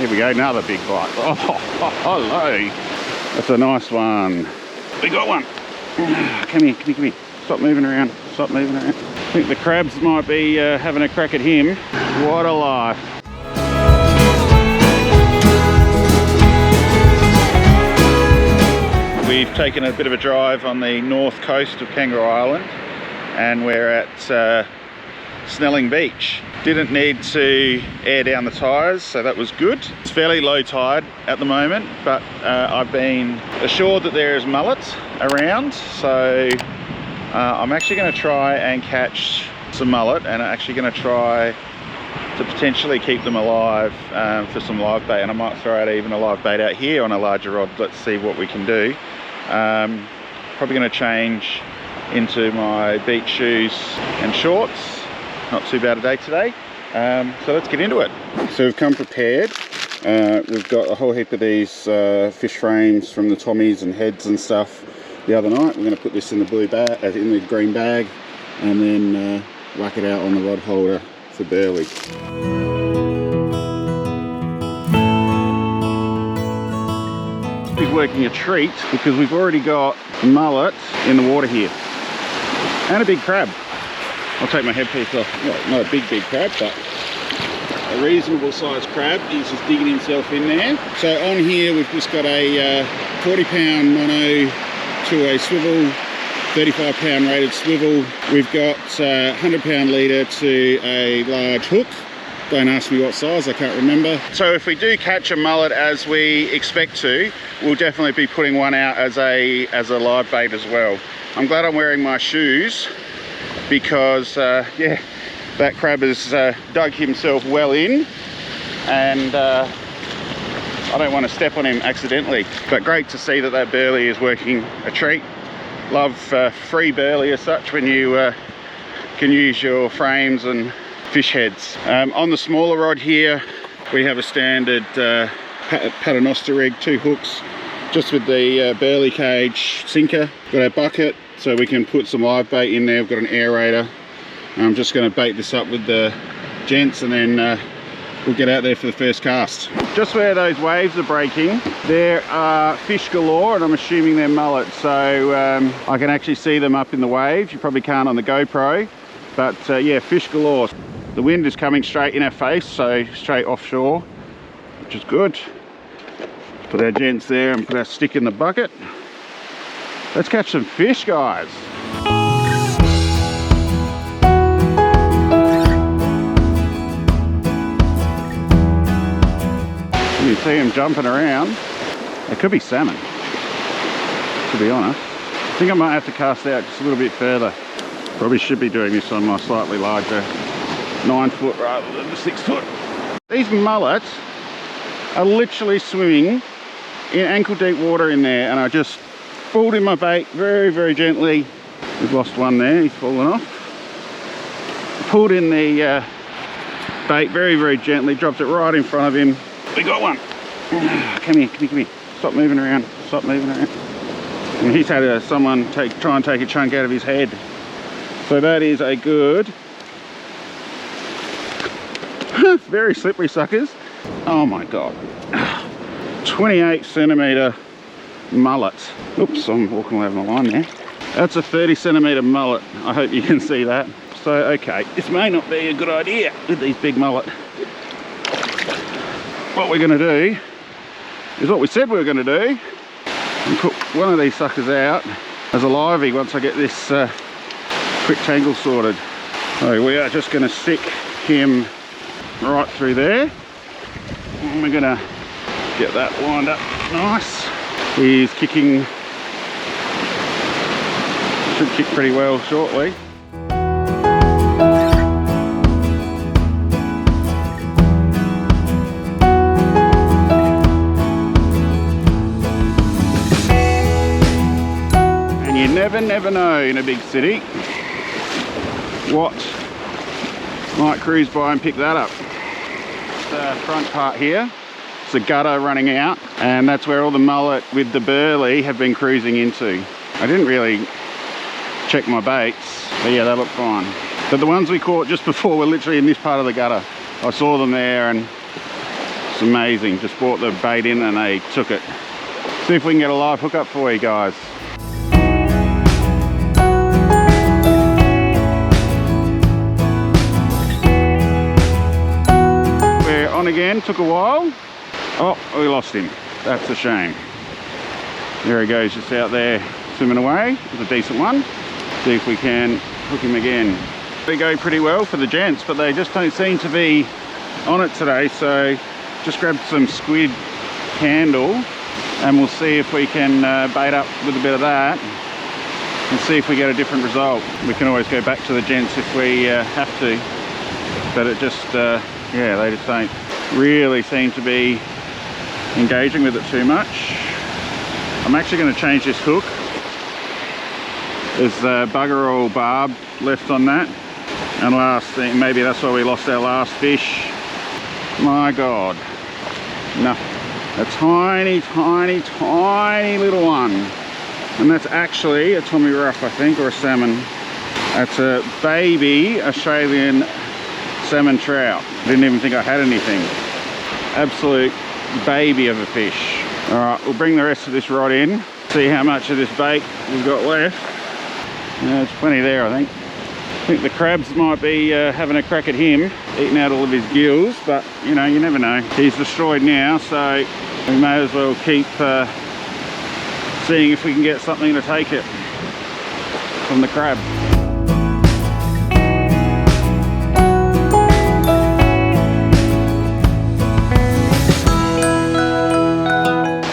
Here we go, another big bite. Oh, hello. That's a nice one. We got one. Come here, come here, come here. Stop moving around, stop moving around. I think the crabs might be having a crack at him. What a life. We've taken a bit of a drive on the north coast of Kangaroo Island, and we're at Snelling Beach. Didn't need to air down the tyres, so that was good. It's fairly low tide at the moment, but I've been assured that there is mullet around, so I'm actually going to try and catch some mullet, and I'm actually going to try to potentially keep them alive for some live bait, and I might throw out even a live bait out here on a larger rod. Let's see what we can do. Probably going to change into my beach shoes and shorts. Not too bad a day today, so let's get into it. So we've come prepared. We've got a whole heap of these fish frames from the Tommies and heads and stuff the other night. We're going to put this in the blue bag, in the green bag, and then whack it out on the rod holder for burley. He's working a treat because we've already got mullet in the water here, and a big crab. I'll take my headpiece off. Well, not a big crab, but a reasonable sized crab. He's just digging himself in there. So on here we've just got a 40-pound mono to a swivel, 35-pound rated swivel. We've got 100-pound leader to a large hook. Don't ask me what size, I can't remember. So if we do catch a mullet as we expect to, we'll definitely be putting one out as a live bait as well. I'm glad I'm wearing my shoes, because yeah, that crab has dug himself well in, and I don't want to step on him accidentally. But great to see that that burley is working a treat. Love free burley as such when you can use your frames and fish heads. On the smaller rod here we have a standard paternoster rig, 2 hooks, just with the burley cage sinker. Got our bucket so we can put some live bait in there. We've got an aerator. I'm just going to bait this up with the gents, and then we'll get out there for the first cast. Just where those waves are breaking, there are fish galore, and I'm assuming they're mullet, so I can actually see them up in the waves. You probably can't on the GoPro, but yeah, fish galore. The wind is coming straight in our face, so straight offshore, which is good. Put our gents there and put our stick in the bucket. Let's catch some fish, guys. You see them jumping around. It could be salmon, to be honest. I think I might have to cast out just a little bit further. Probably should be doing this on my slightly larger 9-foot rather than the 6-foot. These mullets are literally swimming in ankle deep water in there, and I just pulled in my bait very gently. We've lost one there, he's fallen off. Pulled in the bait very gently, dropped it right in front of him. We got one. Come here, come here, come here. Stop moving around, stop moving around. And he's had someone try and take a chunk out of his head. So that is a good, very slippery suckers. Oh my God. 28 centimetre mullet. Oops, I'm walking away from my line there. That's a 30 centimetre mullet. I hope you can see that. So, okay, this may not be a good idea with these big mullet. What we're going to do is what we said we were going to do, and put one of these suckers out as a livey once I get this quick tangle sorted. So we are just going to stick him right through there, and we're going to get that lined up nice. He's kicking, should kick pretty well shortly. And you never know in a big city what might cruise by and pick that up. The front part here, it's a gutter running out, and that's where all the mullet with the burley have been cruising into. I didn't really check my baits, but yeah, they look fine. But the ones we caught just before were literally in this part of the gutter. I saw them there and It's amazing. Just brought the bait in and they took it. See if we can get a live hookup for you guys. We're on again, took a while. Oh, we lost him. That's a shame. There he goes, just out there swimming away. It's a decent one. See if we can hook him again. They go pretty well for the gents, but they just don't seem to be on it today. So just grabbed some squid candle and we'll see if we can bait up with a bit of that and see if we get a different result. We can always go back to the gents if we have to, but it just, yeah, they just don't really seem to be engaging with it too much. I'm actually going to change this hook. There's bugger all barb left on that, and last thing, maybe that's why we lost our last fish. My God, no, a tiny, tiny, tiny little one, and that's actually a Tommy Rough, I think, or a salmon. That's a baby Australian salmon trout. Didn't even think I had anything. Absolute baby of a fish. All right, we'll bring the rest of this rod in, see how much of this bait we've got left. There's plenty there, I think. I think the crabs might be having a crack at him, eating out all of his gills, but you know, you never know. He's destroyed now, so we may as well keep seeing if we can get something to take it from the crab.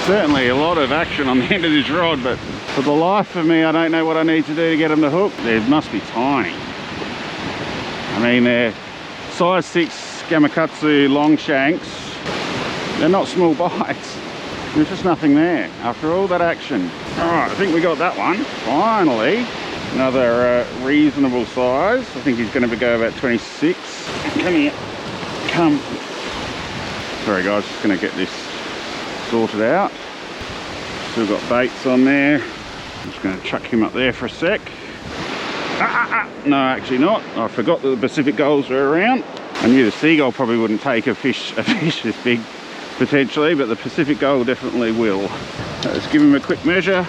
Certainly a lot of action on the end of this rod, but for the life of me, I don't know what I need to do to get them to hook. They must be tiny. I mean, they're size 6 Gamakatsu long shanks. They're not small bites. There's just nothing there after all that action. All right, I think we got that one. Finally, another reasonable size. I think he's going to go about 26. Come here. Come. Sorry guys, just going to get this sorted out. Still got baits on there. I'm just going to chuck him up there for a sec. No, actually not. I forgot that the Pacific gulls were around. I knew the seagull probably wouldn't take a fish this big potentially, but the Pacific gull definitely will. Let's give him a quick measure.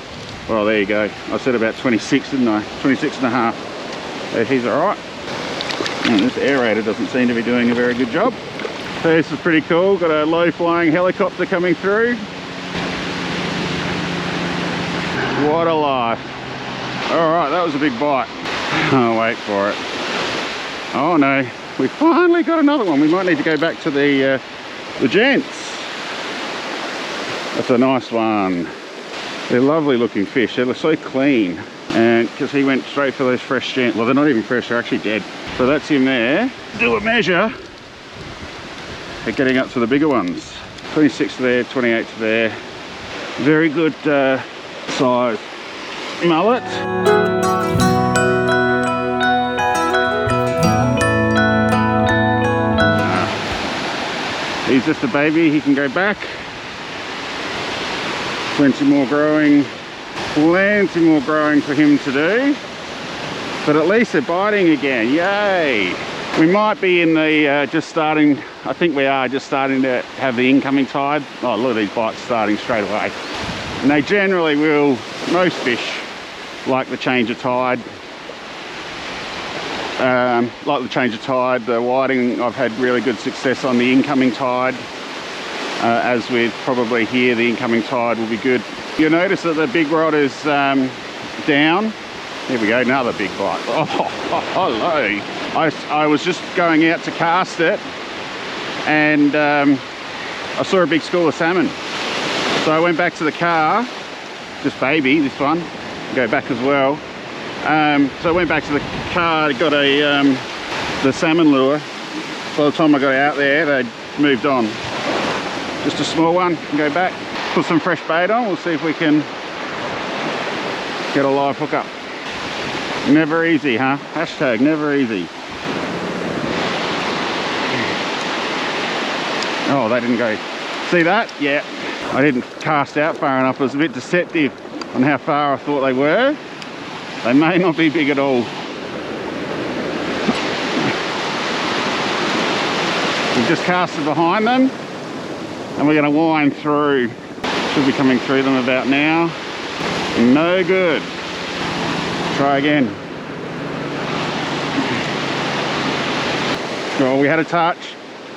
Well, there you go. I said about 26, didn't I? 26 and a half. He's all right. And this aerator doesn't seem to be doing a very good job. So this is pretty cool. Got a low-flying helicopter coming through. What a life. All right, that was a big bite. Oh, wait for it. Oh no, we finally got another one. We might need to go back to the gents. That's a nice one. They're lovely looking fish. They're so clean. And because he went straight for those fresh gents. Well, they're not even fresh, they're actually dead. So that's him there. Do a measure. They're getting up to the bigger ones. 26 there, 28 there. Very good size mullet. He's just a baby, he can go back. Plenty more growing for him to do. But at least they're biting again, yay! We might be in the I think we are just starting to have the incoming tide. Oh, look at these bites starting straight away. And they generally will, most fish like the change of tide. The whiting, I've had really good success on the incoming tide. As with probably here, the incoming tide will be good. You'll notice that the big rod is down. Here we go, another big bite. Oh, hello. I was just going out to cast it and I saw a big school of salmon. So I went back to the car, just baby, this one, go back as well. So I went back to the car, got the salmon lure. By the time I got out there, they'd moved on. Just a small one, go back, put some fresh bait on, we'll see if we can get a live hookup. Never easy, huh? Hashtag never easy. Oh, they didn't go. See that? Yeah. I didn't cast out far enough. It was a bit deceptive on how far I thought they were. They may not be big at all. We just casted behind them. and we're going to wind through. Should be coming through them about now. No good. Try again. Well, we had a touch.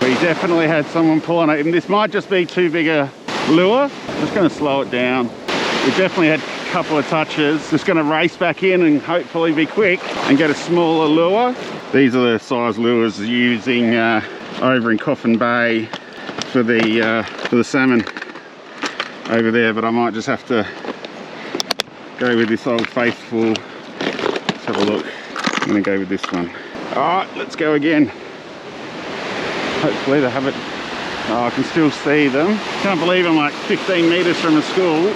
We definitely had someone pulling it, and this might just be too big a lure. Just going to slow it down. We definitely had a couple of touches. Just going to race back in and hopefully be quick and get a smaller lure. These are the size lures using over in Coffin Bay for the salmon over there, but I might just have to go with this old faithful. Let's have a look. I'm going to go with this one. All right, let's go again. Hopefully they have it. Oh, I can still see them. Can't believe I'm like 15 meters from the school.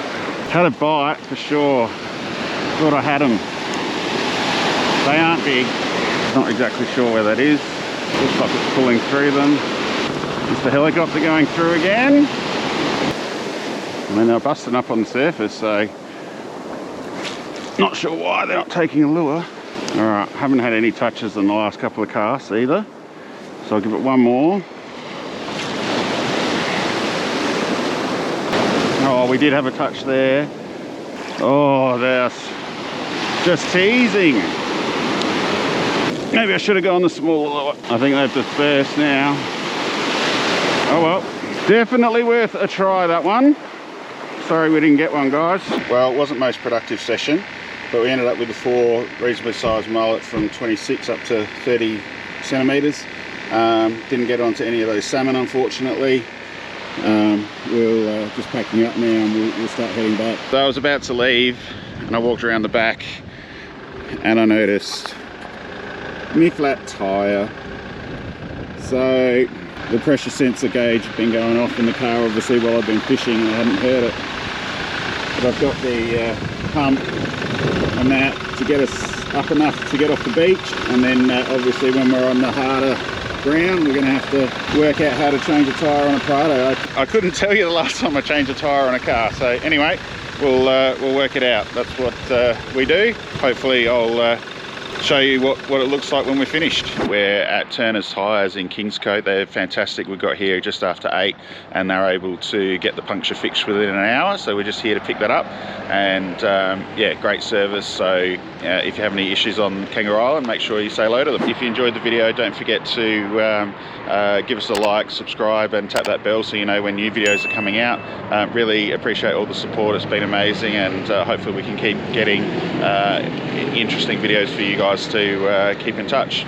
Had a bite for sure. Thought I had them. They aren't big. Not exactly sure where that is. Looks like it's pulling through them. Is the helicopter going through again? I mean, they're busting up on the surface, so not sure why they're not taking a lure. All right, haven't had any touches in the last couple of casts either. So I'll give it one more. Oh, we did have a touch there. Oh, that's just teasing. Maybe I should have gone the smaller lure. I think they've dispersed now. Oh well, definitely worth a try, that one. Sorry we didn't get one, guys. Well, it wasn't the most productive session, but we ended up with the 4 reasonably sized mullet from 26 up to 30 centimeters. Didn't get onto any of those salmon, unfortunately. We'll just packing up now and we'll start heading back. So I was about to leave and I walked around the back and I noticed my flat tyre. So the pressure sensor gauge had been going off in the car obviously while I've been fishing and I hadn't heard it. But I've got the pump and that to get us up enough to get off the beach, and then obviously when we're on the harder ground we're going to have to work out how to change a tyre on a Prado. I couldn't tell you the last time I changed a tyre on a car, so anyway we'll work it out. That's what we do. Hopefully I'll show you what it looks like when we're finished. We're at Turner's Tyres in Kingscote. They're fantastic. We got here just after 8 and they're able to get the puncture fixed within an hour, so we're just here to pick that up. And yeah, great service. So if you have any issues on Kangaroo Island, make sure you say hello to them. If you enjoyed the video, don't forget to give us a like, subscribe and tap that bell so you know when new videos are coming out. Really appreciate all the support. It's been amazing, and hopefully we can keep getting interesting videos for you guys to keep in touch.